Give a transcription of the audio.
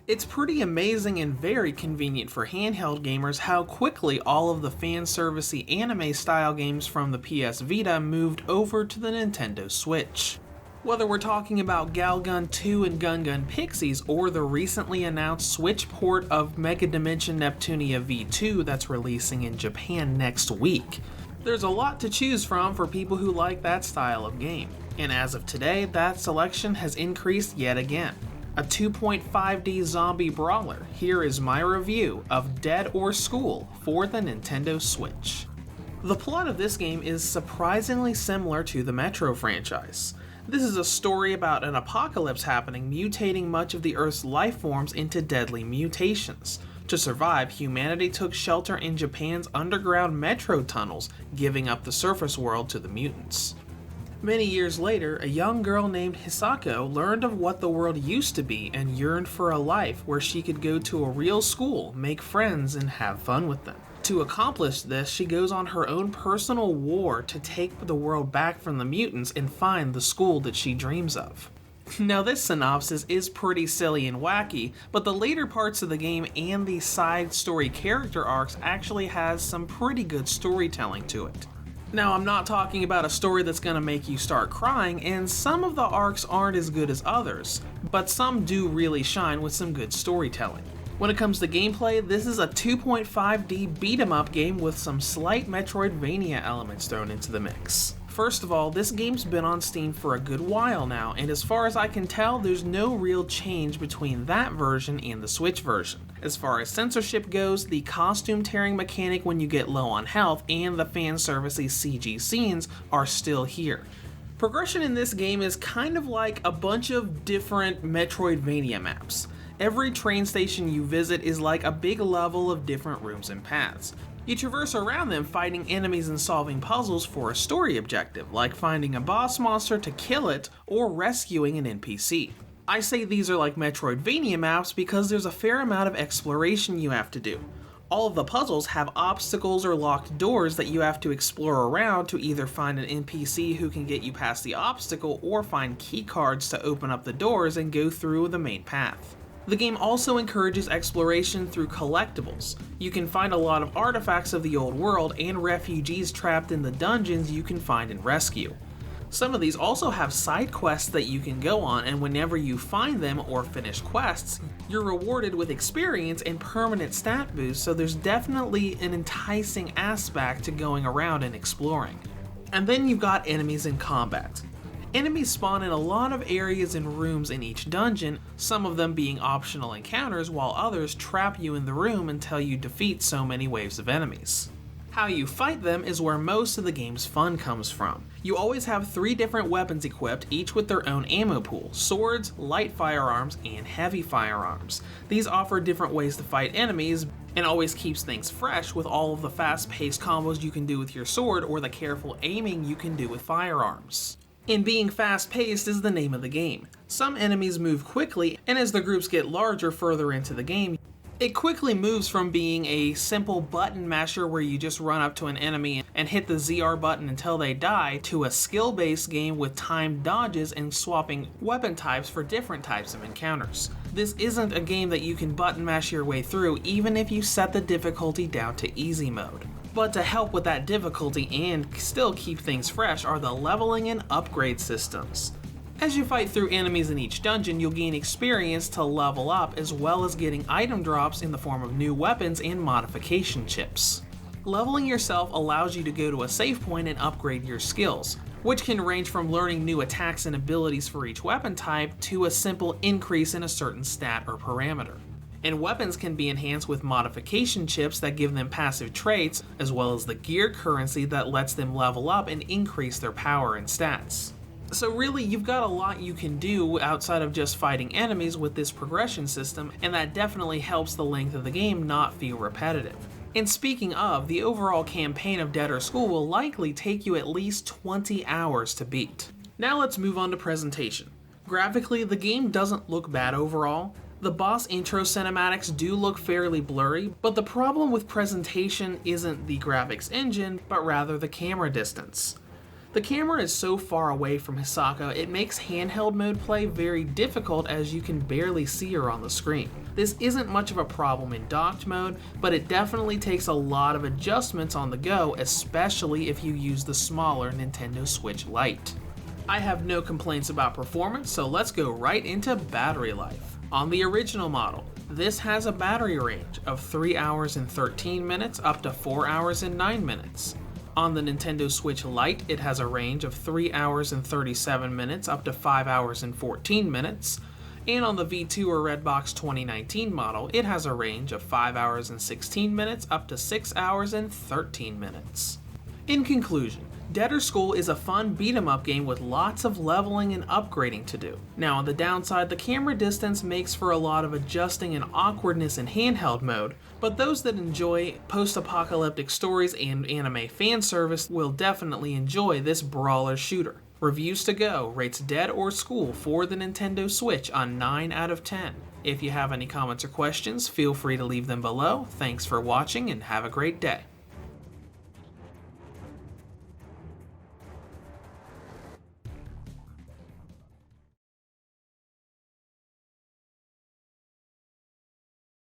It's pretty amazing and very convenient for handheld gamers how quickly all of the fan-servicey anime-style games from the PS Vita moved over to the Nintendo Switch. Whether we're talking about Galgun 2 and Gun Pixies or the recently announced Switch port of Mega Dimension Neptunia V2 that's releasing in Japan next week, there's a lot to choose from for people who like that style of game. And as of today, that selection has increased yet again. A 2.5D zombie brawler, here is my review of Dead or School for the Nintendo Switch. The plot of this game is surprisingly similar to the Metro franchise. This is a story about an apocalypse happening, mutating much of the Earth's life forms into deadly mutations. To survive, humanity took shelter in Japan's underground metro tunnels, giving up the surface world to the mutants. Many years later, a young girl named Hisako learned of what the world used to be and yearned for a life where she could go to a real school, make friends, and have fun with them. To accomplish this, she goes on her own personal war to take the world back from the mutants and find the school that she dreams of. Now, this synopsis is pretty silly and wacky, but the later parts of the game and the side story character arcs actually has some pretty good storytelling to it. Now, I'm not talking about a story that's going to make you start crying, and some of the arcs aren't as good as others, but some do really shine with some good storytelling. When it comes to gameplay, this is a 2.5D beat-em-up game with some slight Metroidvania elements thrown into the mix. First of all, this game's been on Steam for a good while now, and as far as I can tell, there's no real change between that version and the Switch version. As far as censorship goes, the costume tearing mechanic when you get low on health and the fan-servicey CG scenes are still here. Progression in this game is kind of like a bunch of different Metroidvania maps. Every train station you visit is like a big level of different rooms and paths. You traverse around them fighting enemies and solving puzzles for a story objective, like finding a boss monster to kill it or rescuing an NPC. I say these are like Metroidvania maps because there's a fair amount of exploration you have to do. All of the puzzles have obstacles or locked doors that you have to explore around to either find an NPC who can get you past the obstacle or find key cards to open up the doors and go through the main path. The game also encourages exploration through collectibles. You can find a lot of artifacts of the old world and refugees trapped in the dungeons you can find and rescue. Some of these also have side quests that you can go on, and whenever you find them or finish quests, you're rewarded with experience and permanent stat boosts, so there's definitely an enticing aspect to going around and exploring. And then you've got enemies in combat. Enemies spawn in a lot of areas and rooms in each dungeon, some of them being optional encounters while others trap you in the room until you defeat so many waves of enemies. How you fight them is where most of the game's fun comes from. You always have 3 different weapons equipped, each with their own ammo pool: swords, light firearms, and heavy firearms. These offer different ways to fight enemies, and always keeps things fresh with all of the fast-paced combos you can do with your sword or the careful aiming you can do with firearms. And being fast-paced is the name of the game. Some enemies move quickly, and as the groups get larger further into the game, it quickly moves from being a simple button masher where you just run up to an enemy and hit the ZR button until they die, to a skill-based game with timed dodges and swapping weapon types for different types of encounters. This isn't a game that you can button mash your way through even if you set the difficulty down to easy mode. But to help with that difficulty and still keep things fresh are the leveling and upgrade systems. As you fight through enemies in each dungeon, you'll gain experience to level up, as well as getting item drops in the form of new weapons and modification chips. Leveling yourself allows you to go to a save point and upgrade your skills, which can range from learning new attacks and abilities for each weapon type to a simple increase in a certain stat or parameter. And weapons can be enhanced with modification chips that give them passive traits, as well as the gear currency that lets them level up and increase their power and stats. So really, you've got a lot you can do outside of just fighting enemies with this progression system, and that definitely helps the length of the game not feel repetitive. And speaking of, the overall campaign of Dead or School will likely take you at least 20 hours to beat. Now let's move on to presentation. Graphically, the game doesn't look bad overall. The boss intro cinematics do look fairly blurry, but the problem with presentation isn't the graphics engine, but rather the camera distance. The camera is so far away from Hisako, it makes handheld mode play very difficult as you can barely see her on the screen. This isn't much of a problem in docked mode, but it definitely takes a lot of adjustments on the go, especially if you use the smaller Nintendo Switch Lite. I have no complaints about performance, so let's go right into battery life. On the original model, this has a battery range of 3 hours and 13 minutes up to 4 hours and 9 minutes. On the Nintendo Switch Lite, it has a range of 3 hours and 37 minutes up to 5 hours and 14 minutes. And on the V2 or Redbox 2019 model, it has a range of 5 hours and 16 minutes up to 6 hours and 13 minutes. In conclusion, Debtor's School is a fun beat-em-up game with lots of leveling and upgrading to do. Now on the downside, the camera distance makes for a lot of adjusting and awkwardness in handheld mode, but those that enjoy post-apocalyptic stories and anime fan service will definitely enjoy this brawler shooter. Reviews to Go rates Dead or School for the Nintendo Switch on 9 out of 10. If you have any comments or questions, feel free to leave them below. Thanks for watching and have a great day.